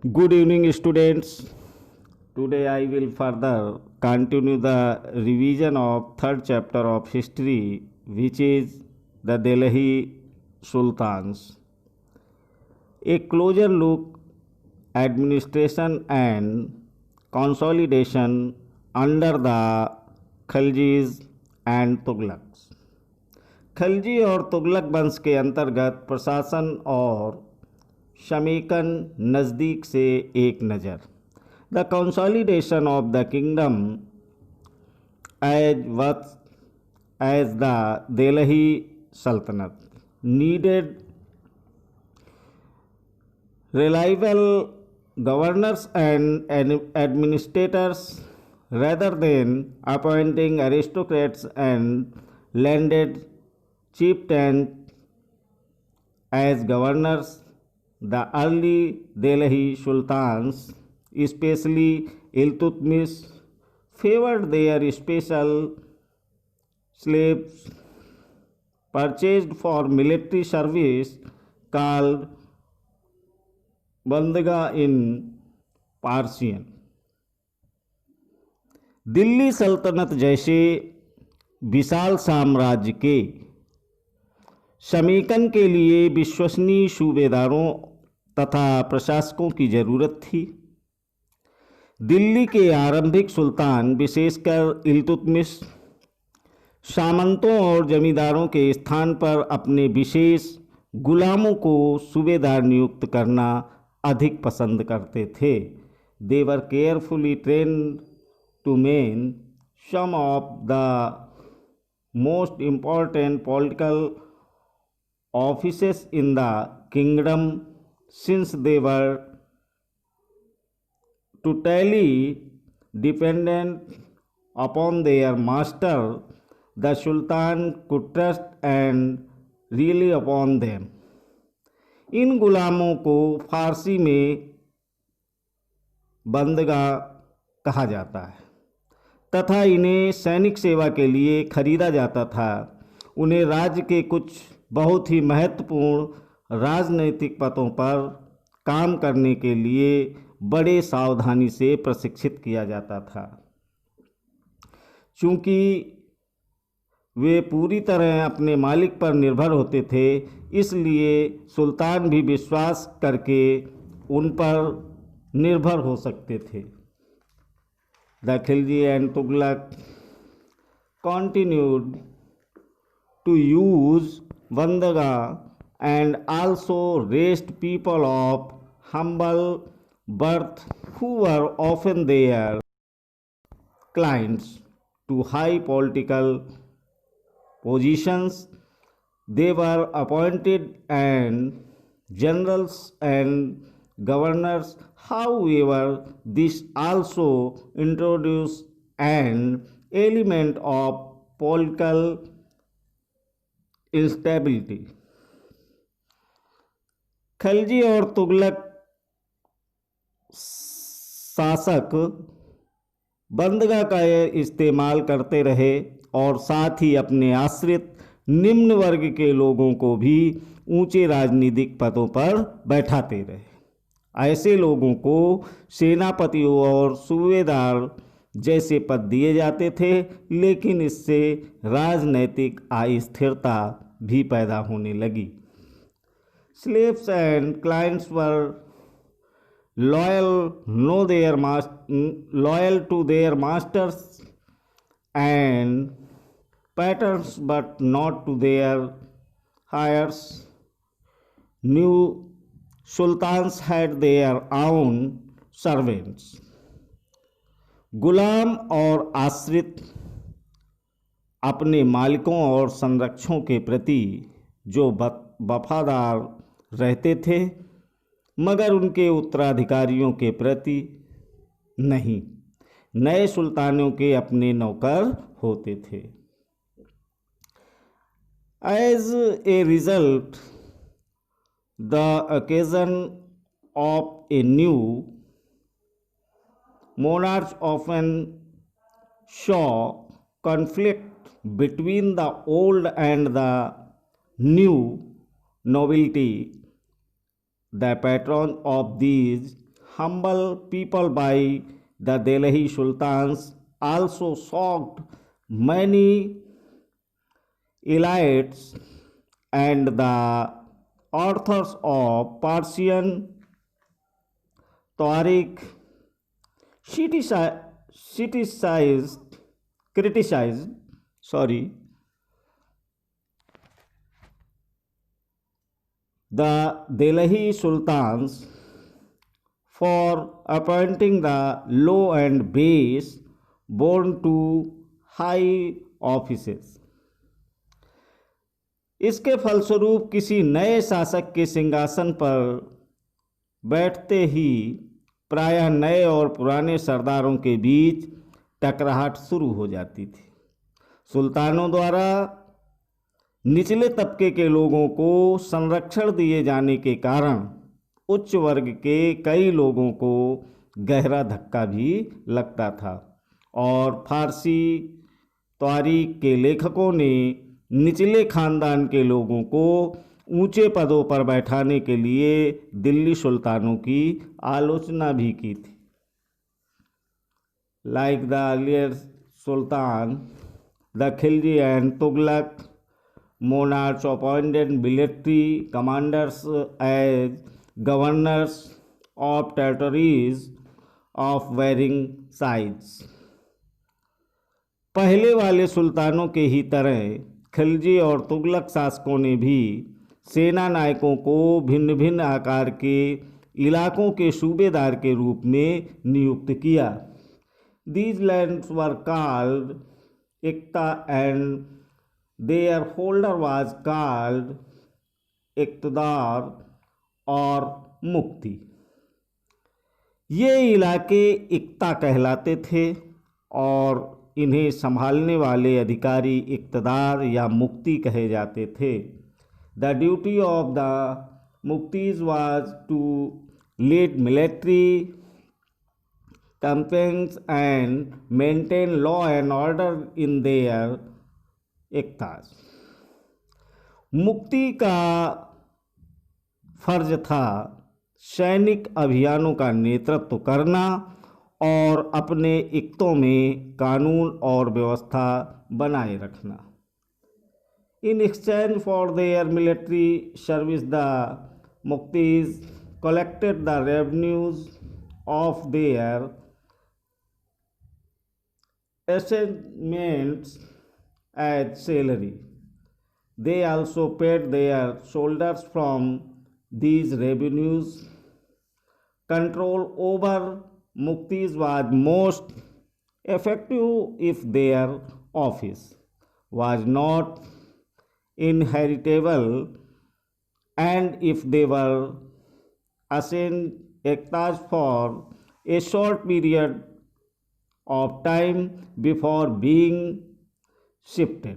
Good evening, students. Today I will further continue the revision of third chapter of history, which is the Delhi Sultans. A closer look, administration and consolidation under the Khaljis and Tughlaqs. Khalji और तुगलक वंश के अंतर्गत प्रशासन और शमीकन नज़दीक से एक नज़र। The consolidation of the kingdom as with as the Delhi sultanate needed reliable governors and administrators rather than appointing aristocrats and landed chieftains as governors. The early Delhi sultans, especially Iltutmish, favored their special slaves purchased for military service called bandaga in Persian. Delhi सल्तनत जैसे विशाल साम्राज्य के समीकन के लिए विश्वसनीय सूबेदारों तथा प्रशासकों की जरूरत थी। दिल्ली के आरंभिक सुल्तान विशेषकर इल्तुतमिश सामंतों और जमींदारों के स्थान पर अपने विशेष गुलामों को सूबेदार नियुक्त करना अधिक पसंद करते थे। They were carefully train to man some of the most important political offices in the kingdom since they were totally dependent upon their master. The sultan could trust and rely upon them. इन गुलामों को फारसी में बंदगा कहा जाता है तथा इन्हें सैनिक सेवा के लिए खरीदा जाता था। उन्हें राज्य के कुछ बहुत ही महत्वपूर्ण राजनैतिक पदों पर काम करने के लिए बड़े सावधानी से प्रशिक्षित किया जाता था। चूँकि वे पूरी तरह अपने मालिक पर निर्भर होते थे, इसलिए सुल्तान भी विश्वास करके उन पर निर्भर हो सकते थे। The Khilji and Tughlaq continued to use Vandaga and also raised people of humble birth who were often their clients to high political positions. They were appointed and generals and governors. However, this also introduced an element of political instability. Khalji और तुगलक शासक बंदगा का इस्तेमाल करते रहे और साथ ही अपने आश्रित निम्न वर्ग के लोगों को भी ऊंचे राजनीतिक पदों पर बैठाते रहे। ऐसे लोगों को सेनापतियों और सूबेदार जैसे पद दिए जाते थे, लेकिन इससे राजनैतिक अस्थिरता भी पैदा होने लगी। Slaves and clients were loyal to their masters and patrons, but not to their heirs. New sultans had their own servants. गुलाम और आश्रित अपने मालिकों और संरक्षकों के प्रति जो वफादार रहते थे, मगर उनके उत्तराधिकारियों के प्रति नहीं। नए सुल्तानों के अपने नौकर होते थे। As a result, the occasion of a new monarch often saw conflict between the old and the new nobility. The patron of these humble people by the Delhi sultans also shocked many elites and the authors of Persian Tariq criticized, criticized sorry, the Delhi sultans for appointing the low and base born to high offices. इसके फलस्वरूप किसी नए शासक के सिंहासन पर बैठते ही प्रायः नए और पुराने सरदारों के बीच टकराहट शुरू हो जाती थी। सुल्तानों द्वारा निचले तबके के लोगों को संरक्षण दिए जाने के कारण उच्च वर्ग के कई लोगों को गहरा धक्का भी लगता था और फारसी तारीख के लेखकों ने निचले खानदान के लोगों को ऊंचे पदों पर बैठाने के लिए दिल्ली सुल्तानों की आलोचना भी की थी। Like the earlier Sultan, the Khilji and Tughlaq monarchs appointed military commanders as governors of territories of varying size. पहले वाले सुल्तानों के ही तरह खिलजी और तुगलक शासकों ने भी सेना नायकों को भिन्न भिन्न आकार के इलाकों के सूबेदार के रूप में नियुक्त किया। These lands were called इक्ता and their holder was called इक्तदार और मुक्ति। ये इलाके इक्ता कहलाते थे और इन्हें संभालने वाले अधिकारी इक्तदार या मुक्ति कहे जाते थे। The duty of the muqtis was to lead military campaigns and maintain law and order in their iqtas. मुक्ति का फर्ज था सैनिक अभियानों का नेतृत्व करना और अपने इक्तों में कानून और व्यवस्था बनाए रखना। In exchange for their military service the मुक्तीज collected the revenues of their assignments as salary. They also paid their soldiers from these revenues. Control over muktis was most effective if their office was not inheritable and if they were assigned ektaj for a short period of time before being shifted.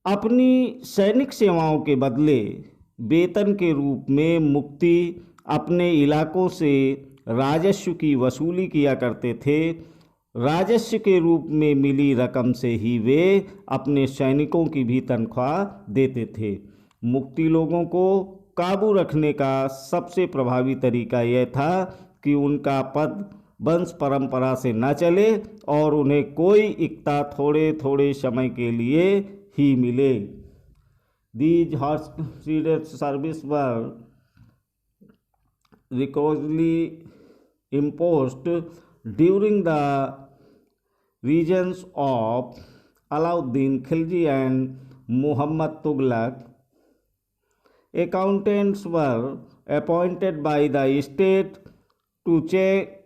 अपनी सैनिक सेवाओं के बदले वेतन के रूप में मुक्ति अपने इलाकों से राजस्व की वसूली किया करते थे। राजस्व के रूप में मिली रकम से ही वे अपने सैनिकों की भी तनख्वाह देते थे। मुक्ति लोगों को काबू रखने का सबसे प्रभावी तरीका यह था कि उनका पद वंश परंपरा से न चले और उन्हें कोई इक्ता थोड़े थोड़े समय के लिए ही मिले। These horse service were rigorously imposed during the reigns of Alauddin Khilji and Muhammad Tughlaq. Accountants were appointed by the state to check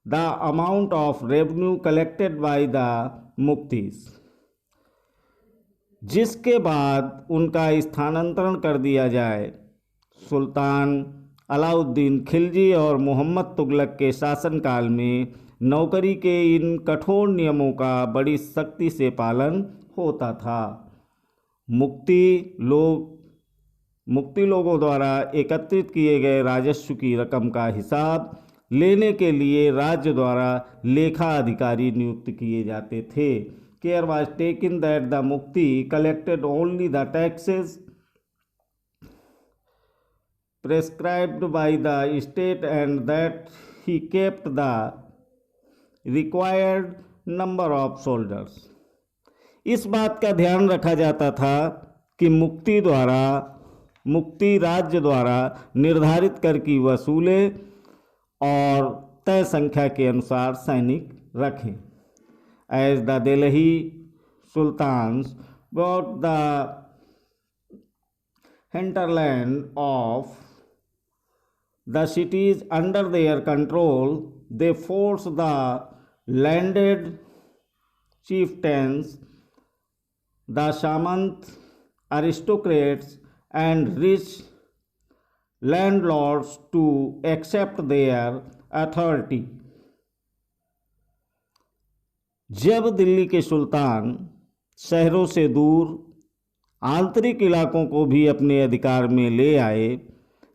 the amount of revenue collected by the muktis. जिसके बाद उनका स्थानांतरण कर दिया जाए। सुल्तान अलाउद्दीन खिलजी और मोहम्मद तुगलक के शासनकाल में नौकरी के इन कठोर नियमों का बड़ी सख्ती से पालन होता था। मुक्ति लोगों द्वारा एकत्रित किए गए राजस्व की रकम का हिसाब लेने के लिए राज्य द्वारा लेखा अधिकारी नियुक्त किए जाते थे। Care was taken that the मुक्ति collected only the taxes prescribed by the state and that he kept the required number of soldiers. इस बात का ध्यान रखा जाता था कि मुक्ति राज्य द्वारा निर्धारित कर की वसूले और तय संख्या के अनुसार सैनिक रखें. As the Delhi sultans brought the hinterland of the cities under their control, they forced the landed chieftains, the Samant aristocrats and rich landlords to accept their authority. जब दिल्ली के सुल्तान शहरों से दूर आंतरिक इलाकों को भी अपने अधिकार में ले आए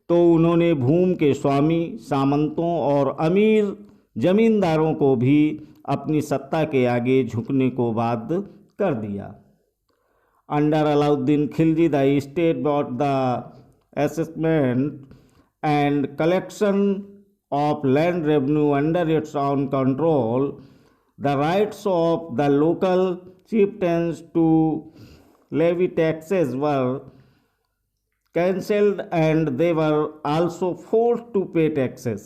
तो उन्होंने भूमि के स्वामी, सामंतों और अमीर जमींदारों को भी अपनी सत्ता के आगे झुकने को बाध्य कर दिया. Under Alauddin Khilji the state bought the assessment and collection of land revenue under its own control. The rights of the local chieftains to levy taxes were cancelled and they were also forced to pay taxes.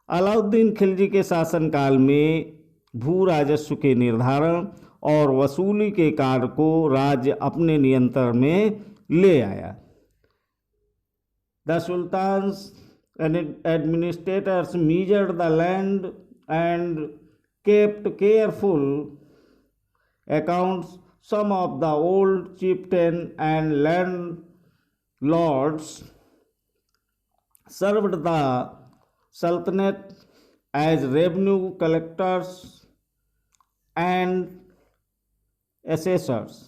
Alauddin Khilji के शासनकाल में भू राजस्व के निर्धारण और वसूली के कार्य को राज्य अपने नियंत्रण में ले आया. The sultans and administrators measured the land and kept careful accounts. Some of the old chieftains and landlords served the sultanate as revenue collectors and assessors.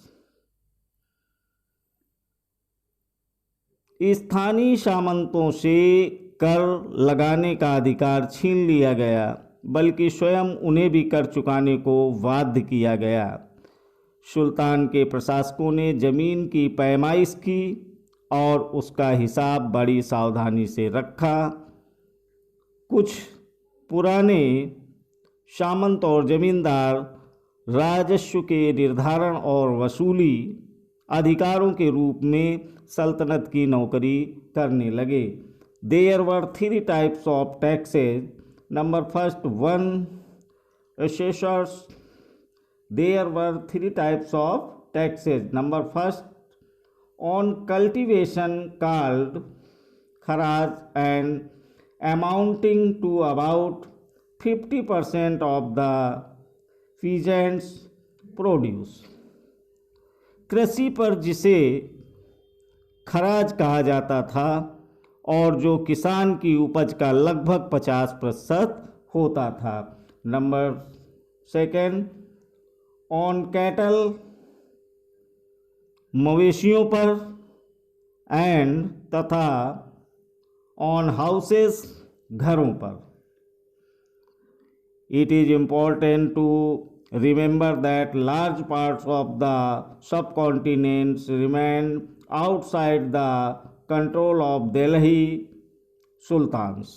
स्थानीय सामंतों से कर लगाने का अधिकार छीन लिया गया, बल्कि स्वयं उन्हें भी कर चुकाने को बाध्य किया गया. सुल्तान के प्रशासकों ने जमीन की पैमाइश की और उसका हिसाब बड़ी सावधानी से रखा. कुछ पुराने सामंत और जमींदार राजस्व के निर्धारण और वसूली अधिकारों के रूप में सल्तनत की नौकरी करने लगे. There were 3 types of taxes. Number first, one assessors. There were 3 types of taxes. Number first, on cultivation called kharaj and amounting to about 50% of the peasants' produce. कृषि पर जिसे खराज कहा जाता था और जो किसान की उपज का लगभग 50% होता था. नंबर सेकेंड, ऑन कैटल मवेशियों पर एंड तथा ऑन हाउसेस घरों पर. It is important to remember that large parts of the subcontinents remain outside the control of Delhi sultans.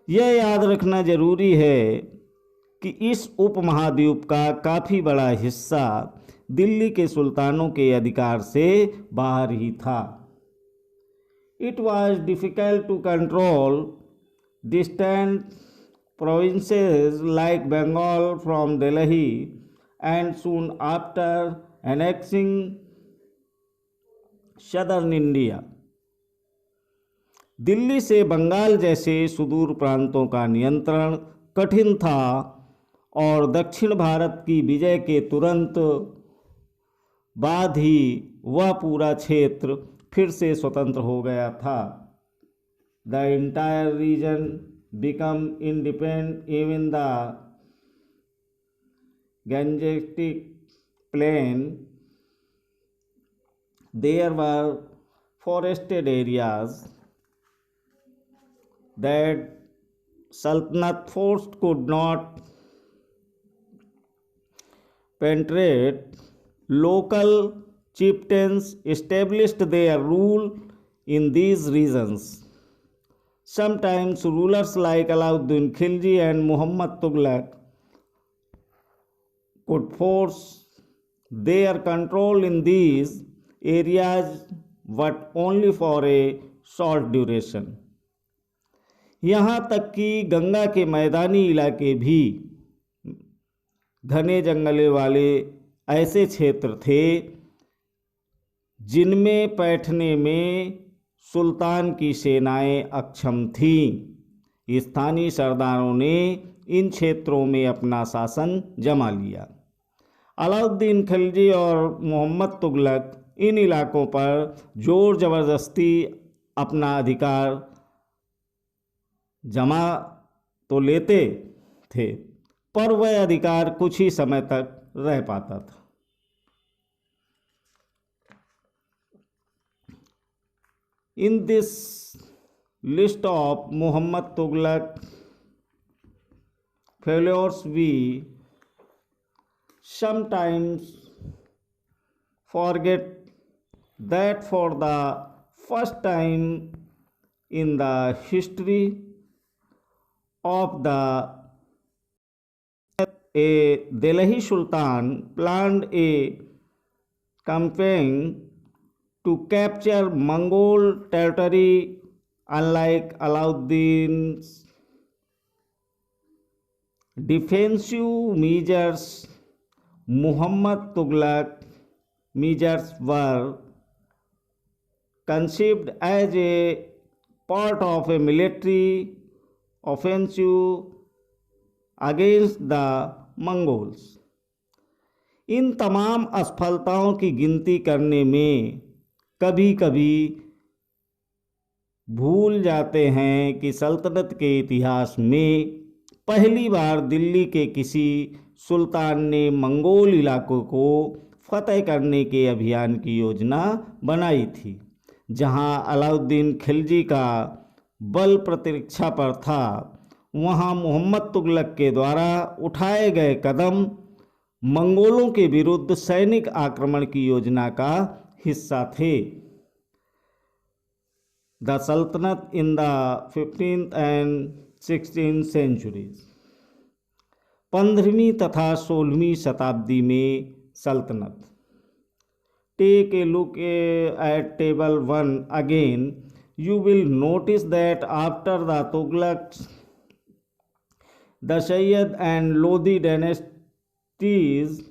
यह याद रखना जरूरी है कि इस उपमहाद्वीप का काफ़ी बड़ा हिस्सा दिल्ली के सुल्तानों के अधिकार से बाहर ही था. It was difficult to control distant provinces like Bengal from Delhi, and soon after annexing southern India, Delhi से बंगाल जैसे सुदूर प्रांतों का नियंत्रण कठिन था और दक्षिण भारत की विजय के तुरंत बाद ही वह पूरा क्षेत्र फिर से स्वतंत्र हो गया था. The entire region become independent. Even the Gangetic plain, there were forested areas that Sultanate force could not penetrate. Local chieftains established their rule in these regions. Sometimes rulers like Alauddin Khilji and Muhammad Tughlaq could force their control in these areas, but only for a short duration. यहाँ तक कि गंगा के मैदानी इलाके भी घने जंगले वाले ऐसे क्षेत्र थे जिनमें बैठने में सुल्तान की सेनाएं अक्षम थीं। स्थानीय सरदारों ने इन क्षेत्रों में अपना शासन जमा लिया। अलाउद्दीन खिलजी और मोहम्मद तुगलक इन इलाकों पर जोर ज़बरदस्ती अपना अधिकार जमा तो लेते थे, पर वह अधिकार कुछ ही समय तक रह पाता था। In this list of Muhammad Tughlaq failures, we sometimes forget that for the first time in the history of a Delhi Sultan planned a campaign to capture Mongol territory. Unlike Alauddin's defensive measures, Muhammad Tughlaq measures were conceived as a part of a military offensive against the Mongols. इन तमाम असफलताओं की गिनती करने में कभी कभी भूल जाते हैं कि सल्तनत के इतिहास में पहली बार दिल्ली के किसी सुल्तान ने मंगोल इलाकों को फतह करने के अभियान की योजना बनाई थी। जहां अलाउद्दीन खिलजी का बल प्रतीक्षा पर था, वहां मोहम्मद तुगलक के द्वारा उठाए गए कदम मंगोलों के विरुद्ध सैनिक आक्रमण की योजना का हिस्सा थे। The sultanate in the 15th and 16th centuries। 15वीं तथा 16वीं शताब्दी में सल्तनत। Take a look at table 1 again. You will notice that after the Tughlaqs, the Sayyid and Lodi dynasties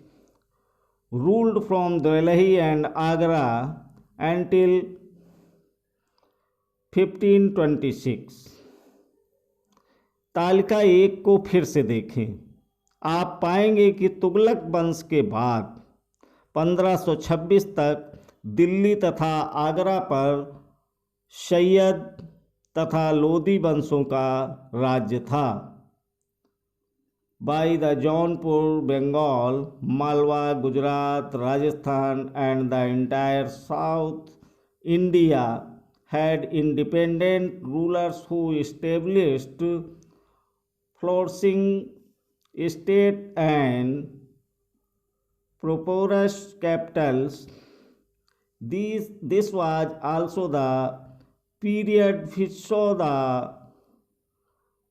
ruled from Delhi and Agra until 1526। तालिका 1 को फिर से देखें। आप पाएंगे कि तुगलक वंश के बाद 1526 तक दिल्ली तथा आगरा पर सैयद तथा लोदी वंशों का राज्य था। By the Jaunpur, Bengal, Malwa, Gujarat, Rajasthan and the entire south India had independent rulers who established flourishing state and prosperous capitals. This was also the period which saw the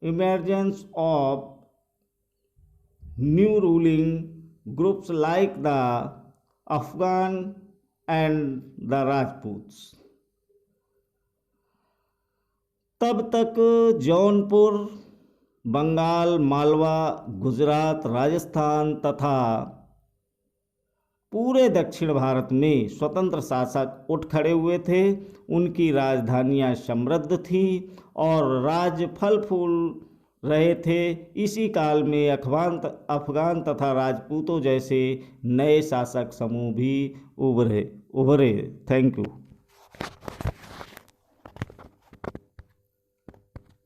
emergence of new ruling groups like the Afghan and the Rajputs। तब तक जौनपुर, बंगाल, मालवा, गुजरात, राजस्थान तथा पूरे दक्षिण भारत में स्वतंत्र शासक उठ खड़े हुए थे। उनकी राजधानियां समृद्ध थीं और राज्य फल फूल रहे थे। इसी काल में अफगान तथा राजपूतों जैसे नए शासक समूह भी उभरे। Thank you.